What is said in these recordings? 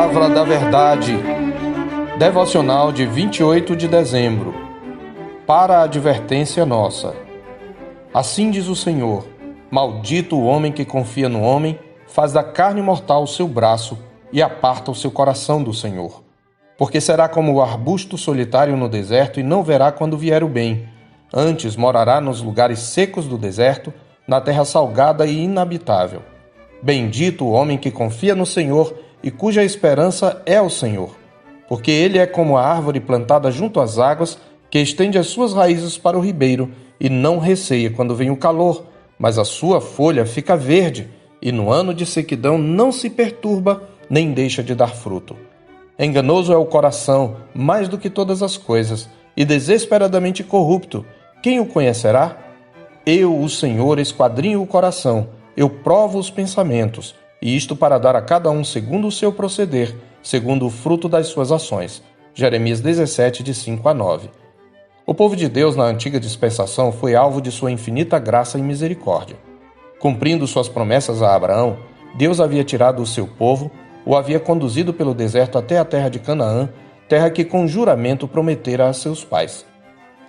Palavra da Verdade, devocional de 28 de dezembro, para a advertência nossa. Assim diz o Senhor: maldito o homem que confia no homem, faz da carne mortal o seu braço e aparta o seu coração do Senhor. Porque será como o arbusto solitário no deserto e não verá quando vier o bem. Antes morará nos lugares secos do deserto, na terra salgada e inabitável. Bendito o homem que confia no Senhor e cuja esperança é o Senhor. Porque ele é como a árvore plantada junto às águas, que estende as suas raízes para o ribeiro e não receia quando vem o calor, mas a sua folha fica verde e no ano de sequidão não se perturba nem deixa de dar fruto. Enganoso é o coração mais do que todas as coisas e desesperadamente corrupto. Quem o conhecerá? Eu, o Senhor, esquadrinho o coração, eu provo os pensamentos, e isto para dar a cada um segundo o seu proceder, segundo o fruto das suas ações. Jeremias 17, de 5 a 9. O povo de Deus na antiga dispensação foi alvo de sua infinita graça e misericórdia. Cumprindo suas promessas a Abraão, Deus havia tirado o seu povo, o havia conduzido pelo deserto até a terra de Canaã, terra que com juramento prometera a seus pais.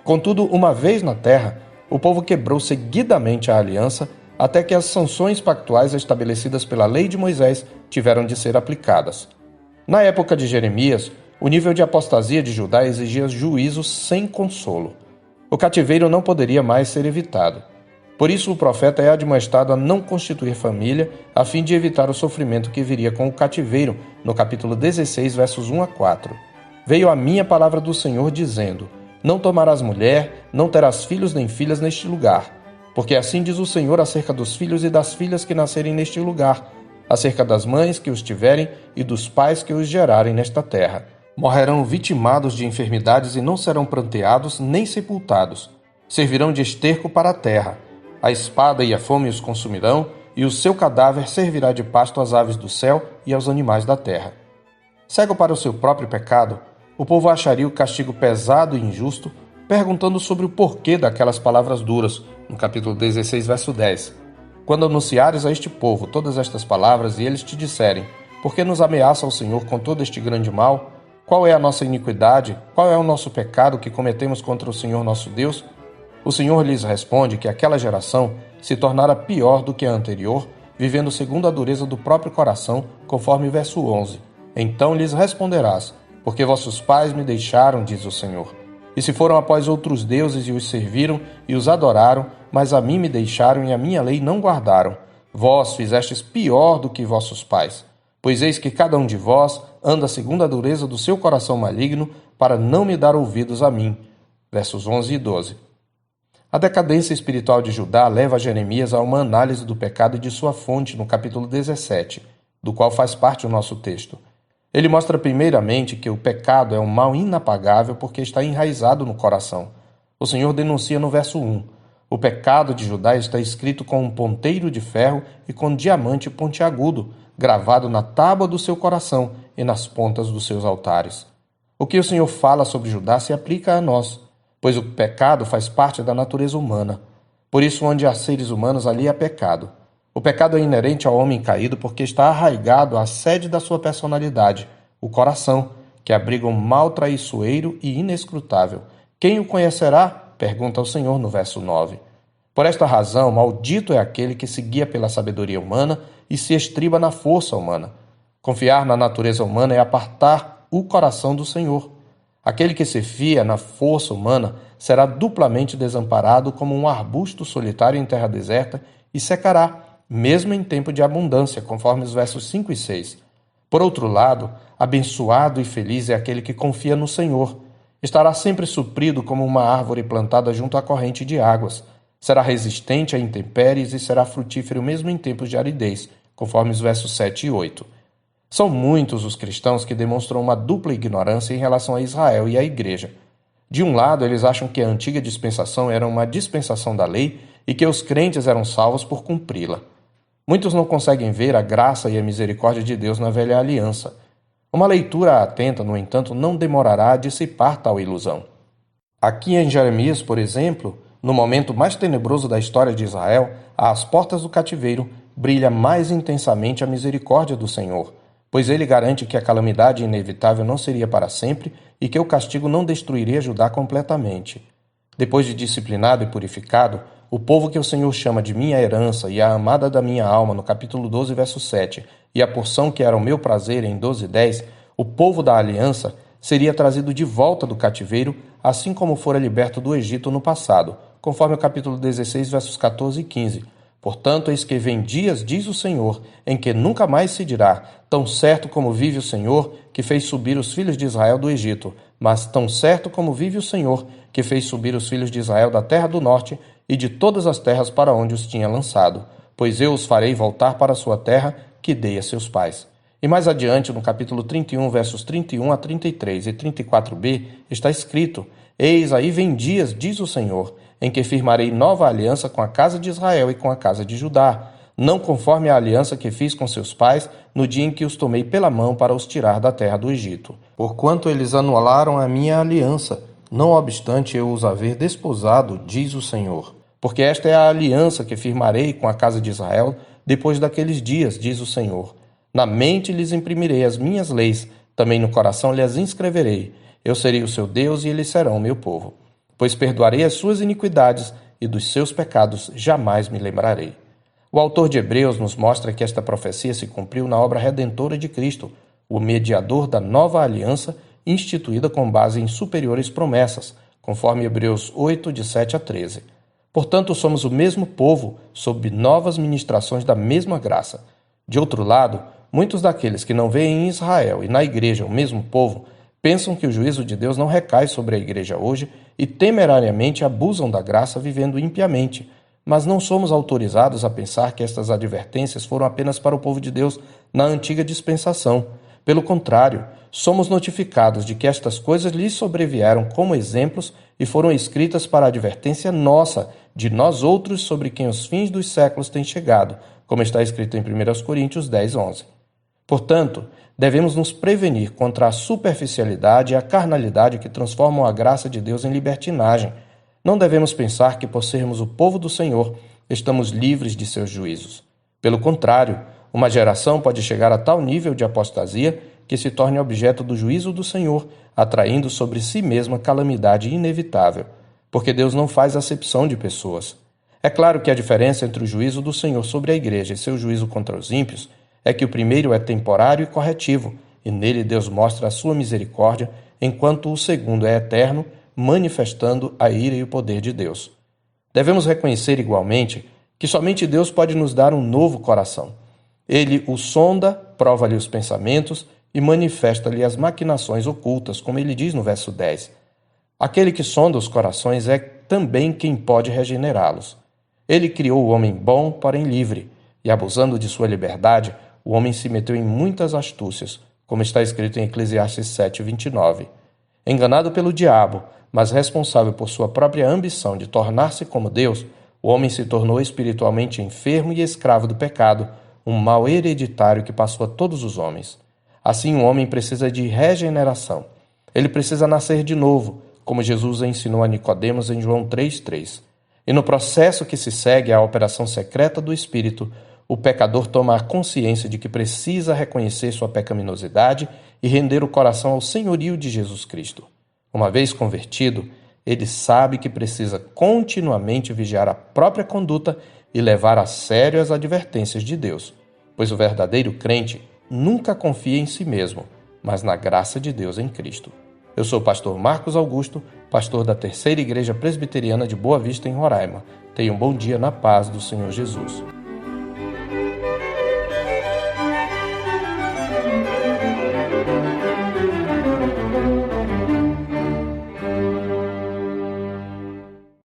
Contudo, uma vez na terra, o povo quebrou seguidamente a aliança, até que as sanções pactuais estabelecidas pela lei de Moisés tiveram de ser aplicadas. Na época de Jeremias, o nível de apostasia de Judá exigia juízo sem consolo. O cativeiro não poderia mais ser evitado. Por isso o profeta é admoestado a não constituir família, a fim de evitar o sofrimento que viria com o cativeiro, no capítulo 16, versos 1 a 4. Veio a minha palavra do Senhor dizendo: não tomarás mulher, não terás filhos nem filhas neste lugar. Porque assim diz o Senhor acerca dos filhos e das filhas que nascerem neste lugar, acerca das mães que os tiverem e dos pais que os gerarem nesta terra. Morrerão vitimados de enfermidades e não serão pranteados nem sepultados. Servirão de esterco para a terra. A espada e a fome os consumirão, e o seu cadáver servirá de pasto às aves do céu e aos animais da terra. Cego para o seu próprio pecado, o povo acharia o castigo pesado e injusto, perguntando sobre o porquê daquelas palavras duras, no capítulo 16, verso 10. Quando anunciares a este povo todas estas palavras e eles te disserem: por que nos ameaça o Senhor com todo este grande mal? Qual é a nossa iniquidade? Qual é o nosso pecado que cometemos contra o Senhor nosso Deus? O Senhor lhes responde que aquela geração se tornara pior do que a anterior, vivendo segundo a dureza do próprio coração, conforme o verso 11. Então lhes responderás: porque vossos pais me deixaram, diz o Senhor. E se foram após outros deuses e os serviram e os adoraram, mas a mim me deixaram e a minha lei não guardaram. Vós fizestes pior do que vossos pais. Pois eis que cada um de vós anda segundo a dureza do seu coração maligno, para não me dar ouvidos a mim. Versos 11 e 12. A decadência espiritual de Judá leva Jeremias a uma análise do pecado e de sua fonte no capítulo 17, do qual faz parte o nosso texto. Ele mostra primeiramente que o pecado é um mal inapagável porque está enraizado no coração. O Senhor denuncia no verso 1: o pecado de Judá está escrito com um ponteiro de ferro e com diamante pontiagudo, gravado na tábua do seu coração e nas pontas dos seus altares. O que o Senhor fala sobre Judá se aplica a nós, pois o pecado faz parte da natureza humana. Por isso, onde há seres humanos, ali há pecado. O pecado é inerente ao homem caído porque está arraigado à sede da sua personalidade, o coração, que abriga um mal traiçoeiro e inescrutável. Quem o conhecerá? Pergunta o Senhor no verso 9. Por esta razão, maldito é aquele que se guia pela sabedoria humana e se estriba na força humana. Confiar na natureza humana é apartar o coração do Senhor. Aquele que se fia na força humana será duplamente desamparado como um arbusto solitário em terra deserta e secará, mesmo em tempo de abundância, conforme os versos 5 e 6. Por outro lado, abençoado e feliz é aquele que confia no Senhor. Estará sempre suprido como uma árvore plantada junto à corrente de águas. Será resistente a intempéries e será frutífero mesmo em tempos de aridez, conforme os versos 7 e 8. São muitos os cristãos que demonstram uma dupla ignorância em relação a Israel e à Igreja. De um lado, eles acham que a antiga dispensação era uma dispensação da lei e que os crentes eram salvos por cumpri-la. Muitos não conseguem ver a graça e a misericórdia de Deus na velha aliança. Uma leitura atenta, no entanto, não demorará a dissipar tal ilusão. Aqui em Jeremias, por exemplo, no momento mais tenebroso da história de Israel, às portas do cativeiro, brilha mais intensamente a misericórdia do Senhor. pois ele garante que a calamidade inevitável não seria para sempre e que o castigo não destruiria Judá completamente. Depois de disciplinado e purificado, o povo que o Senhor chama de minha herança e a amada da minha alma, no capítulo 12, verso 7, e a porção que era o meu prazer, em 12:10, o povo da aliança seria trazido de volta do cativeiro, assim como fora liberto do Egito no passado, conforme o capítulo 16, versos 14 e 15. Portanto, eis que vem dias, diz o Senhor, em que nunca mais se dirá, tão certo como vive o Senhor, que fez subir os filhos de Israel do Egito, mas tão certo como vive o Senhor, que fez subir os filhos de Israel da terra do norte e de todas as terras para onde os tinha lançado, pois eu os farei voltar para a sua terra, que dei a seus pais. E mais adiante, no capítulo 31, versos 31 a 33 e 34b, está escrito: Eis aí vem dias, diz o Senhor, em que firmarei nova aliança com a casa de Israel e com a casa de Judá, não conforme a aliança que fiz com seus pais no dia em que os tomei pela mão para os tirar da terra do Egito. Porquanto eles anularam a minha aliança, não obstante eu os haver desposado, diz o Senhor. Porque esta é a aliança que firmarei com a casa de Israel depois daqueles dias, diz o Senhor. Na mente lhes imprimirei as minhas leis, também no coração lhes inscreverei. Eu serei o seu Deus e eles serão o meu povo. Pois perdoarei as suas iniquidades e dos seus pecados jamais me lembrarei. O autor de Hebreus nos mostra que esta profecia se cumpriu na obra redentora de Cristo, o mediador da nova aliança instituída com base em superiores promessas, conforme Hebreus 8, de 7 a 13. Portanto, somos o mesmo povo, sob novas ministrações da mesma graça. De outro lado, muitos daqueles que não veem em Israel e na igreja o mesmo povo, pensam que o juízo de Deus não recai sobre a igreja hoje e temerariamente abusam da graça vivendo impiamente. Mas não somos autorizados a pensar que estas advertências foram apenas para o povo de Deus na antiga dispensação. Pelo contrário, somos notificados de que estas coisas lhes sobrevieram como exemplos e foram escritas para a advertência nossa, de nós outros sobre quem os fins dos séculos têm chegado, como está escrito em 1 Coríntios 10, 11. Portanto, devemos nos prevenir contra a superficialidade e a carnalidade que transformam a graça de Deus em libertinagem. Não devemos pensar que, por sermos o povo do Senhor, estamos livres de seus juízos. Pelo contrário, uma geração pode chegar a tal nível de apostasia que se torne objeto do juízo do Senhor, atraindo sobre si mesma calamidade inevitável, porque Deus não faz acepção de pessoas. É claro que a diferença entre o juízo do Senhor sobre a igreja e seu juízo contra os ímpios é que o primeiro é temporário e corretivo, e nele Deus mostra a sua misericórdia, enquanto o segundo é eterno, manifestando a ira e o poder de Deus. Devemos reconhecer igualmente que somente Deus pode nos dar um novo coração. Ele o sonda, prova-lhe os pensamentos e manifesta-lhe as maquinações ocultas, como ele diz no verso 10. Aquele que sonda os corações é também quem pode regenerá-los. Ele criou o homem bom, porém livre, e abusando de sua liberdade, o homem se meteu em muitas astúcias, como está escrito em Eclesiastes 7, 29. Enganado pelo diabo, mas responsável por sua própria ambição de tornar-se como Deus, o homem se tornou espiritualmente enfermo e escravo do pecado, um mal hereditário que passou a todos os homens. Assim, o homem precisa de regeneração. Ele precisa nascer de novo, como Jesus ensinou a Nicodemos em João 3:3. E no processo que se segue à operação secreta do Espírito, o pecador toma a consciência de que precisa reconhecer sua pecaminosidade e render o coração ao senhorio de Jesus Cristo. Uma vez convertido, ele sabe que precisa continuamente vigiar a própria conduta e levar a sério as advertências de Deus, pois o verdadeiro crente nunca confia em si mesmo, mas na graça de Deus em Cristo. Eu sou o pastor Marcos Augusto, pastor da Terceira Igreja Presbiteriana de Boa Vista, em Roraima. Tenha um bom dia na paz do Senhor Jesus.